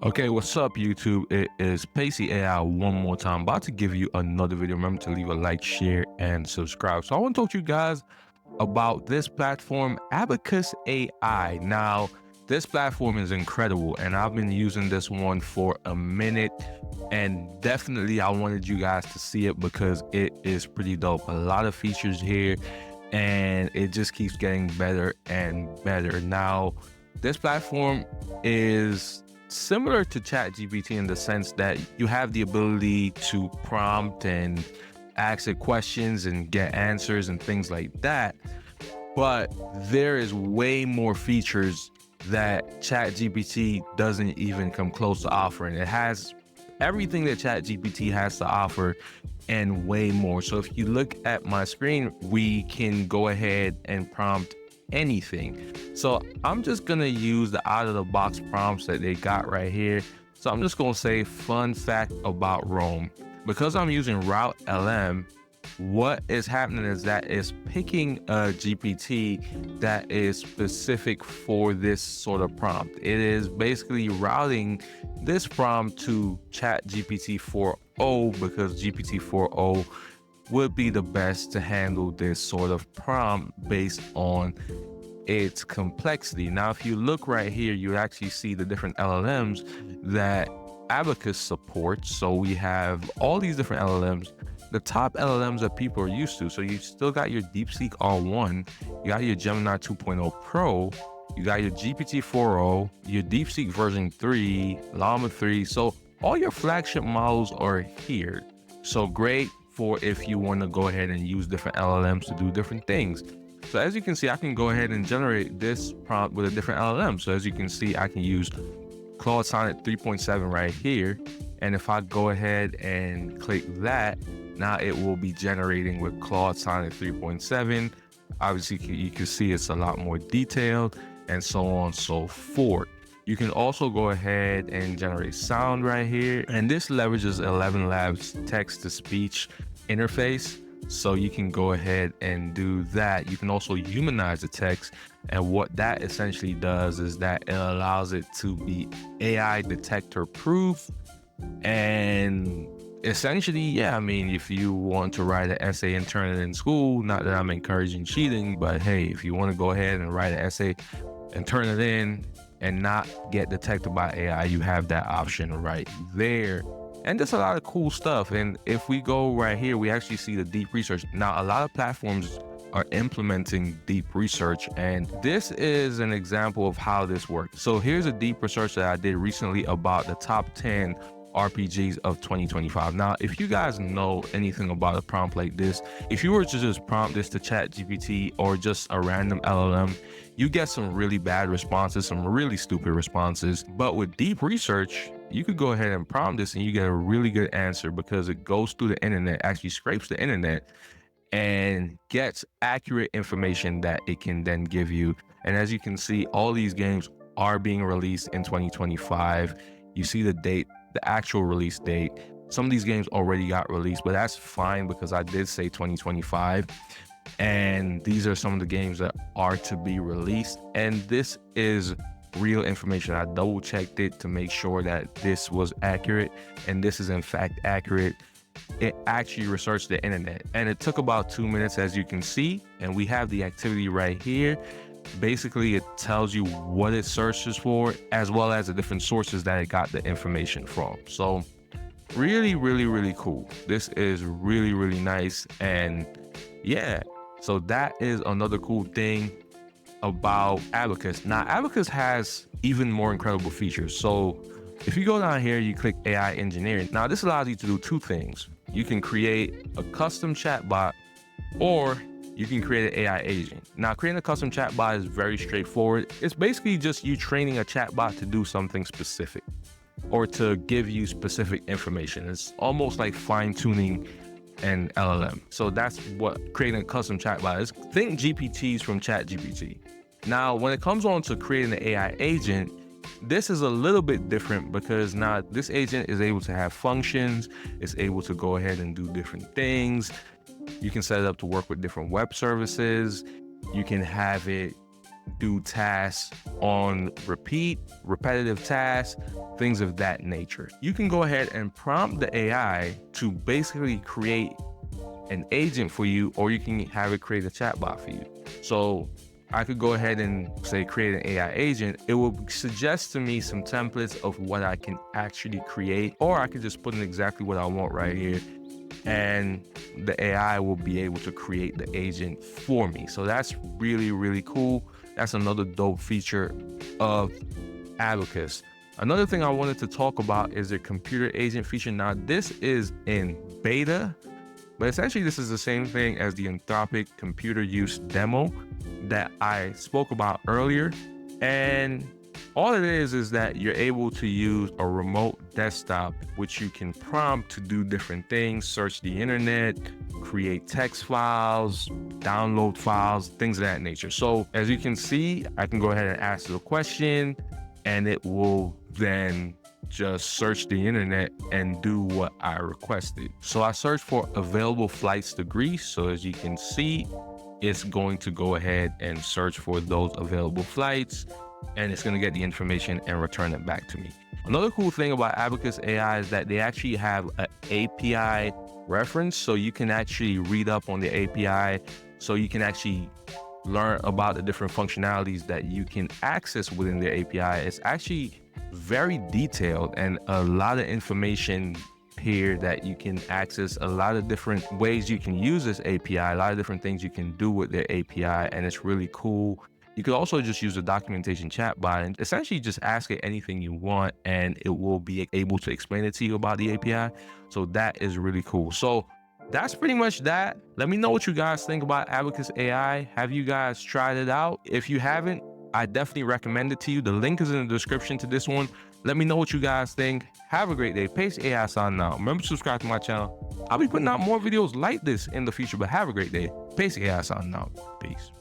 Okay, what's up, YouTube? It is Pacey AI one more time. About to give you another video. Remember to leave a like, share, and subscribe. So I want to talk to you guys about this platform, Abacus AI. Now, this platform is incredible, and I've been using this one for a minute, and definitely I wanted you guys to see it because it is pretty dope. A lot of features here, and it just keeps getting better and better. Now, this platform is similar to ChatGPT in the sense that you have the ability to prompt and ask it questions and get answers and things like that. But there is way more features that ChatGPT doesn't even come close to offering. It has everything that ChatGPT has to offer and way more. So if you look at my screen, we can go ahead and prompt anything. So I'm just gonna use the out of the box prompts that they got right here. So I'm just gonna say fun fact about Rome. Because I'm using Route LM, what is happening is that it's picking a GPT that is specific for this sort of prompt. It is basically routing this prompt to Chat GPT 4.0 because GPT 4.0 would be the best to handle this sort of prompt based on its complexity. Now, if you look right here, you actually see the different LLMs that Abacus supports. So we have all these different LLMs, the top LLMs that people are used to. So you still got your DeepSeek R1, you got your Gemini 2.0 Pro, you got your GPT 4.0, your DeepSeek version 3, Llama 3. So all your flagship models are here. So great for if you want to go ahead and use different LLMs to do different things. So as you can see, I can go ahead and generate this prompt with a different LLM. So as you can see, I can use Claude Sonnet 3.7 right here. And if I go ahead and click that, now it will be generating with Claude Sonnet 3.7. Obviously, you can see it's a lot more detailed and so on and so forth. You can also go ahead and generate sound right here. And this leverages 11 Labs text-to-speech interface. So you can go ahead and do that. You can also humanize the text. And what that essentially does is that it allows it to be AI detector proof. And essentially, yeah, I mean, if you want to write an essay and turn it in school, not that I'm encouraging cheating, but hey, if you want to go ahead and write an essay and turn it in and not get detected by AI, you have that option right there. And there's a lot of cool stuff. And if we go right here, we actually see the deep research. Now, a lot of platforms are implementing deep research, and this is an example of how this works. So here's a deep research that I did recently about the top 10 RPGs of 2025. Now, if you guys know anything about a prompt like this, if you were to just prompt this to ChatGPT or just a random LLM, you get some really bad responses, some really stupid responses. But with deep research, you could go ahead and prompt this and you get a really good answer because it goes through the internet, actually scrapes the internet and gets accurate information that it can then give you. And as you can see, all these games are being released in 2025. You see the date, the actual release date. Some of these games already got released, but that's fine because I did say 2025. And these are some of the games that are to be released. And this is real information. I double checked it to make sure that this was accurate, and this is in fact accurate. It actually researched the internet, and it took about 2 minutes, as you can see, and we have the activity right here. Basically, it tells you what it searches for, as well as the different sources that it got the information from. So really, really, really cool. This is really, really nice. And yeah, so that is another cool thing about Abacus. Now, Abacus has even more incredible features. So if you go down here, you click AI engineering. Now, this allows you to do two things. You can create a custom chatbot, or you can create an AI agent. Now, creating a custom chatbot is very straightforward. It's basically just you training a chatbot to do something specific or to give you specific information. It's almost like fine-tuning an LLM. So that's what creating a custom chatbot is. Think GPTs from ChatGPT. Now, when it comes on to creating an AI agent, this is a little bit different because now this agent is able to have functions, it's able to go ahead and do different things. You can set it up to work with different web services. You can have it do tasks on repeat, repetitive tasks, things of that nature. You can go ahead and prompt the AI to basically create an agent for you, or you can have it create a chatbot for you. So I could go ahead and say create an AI agent. It will suggest to me some templates of what I can actually create, or I could just put in exactly what I want right here, and the AI will be able to create the agent for me. So that's really, really cool. That's another dope feature of Abacus. Another thing I wanted to talk about is their computer agent feature. Now, this is in beta, but essentially this is the same thing as the Anthropic computer use demo that I spoke about earlier. And all it is that you're able to use a remote desktop, which you can prompt to do different things, search the internet, create text files, download files, things of that nature. So as you can see, I can go ahead and ask the question, and it will then just search the internet and do what I requested. So I searched for available flights to Greece. So as you can see, it's going to go ahead and search for those available flights, and it's going to get the information and return it back to me. Another cool thing about Abacus AI is that they actually have an API reference, so you can actually read up on the API, so you can actually learn about the different functionalities that you can access within the API. It's actually very detailed and a lot of information here that you can access, a lot of different ways you can use this API, a lot of different things you can do with the API, and it's really cool. You could also just use the documentation chatbot and essentially just ask it anything you want, and it will be able to explain it to you about the API. So that is really cool. So that's pretty much that. Let me know what you guys think about Abacus AI. Have you guys tried it out? If you haven't, I definitely recommend it to you. The link is in the description to this one. Let me know what you guys think. Have a great day. Pacey AI signing out. Remember to subscribe to my channel. I'll be putting out more videos like this in the future, but have a great day. Pacey AI signing out. Peace.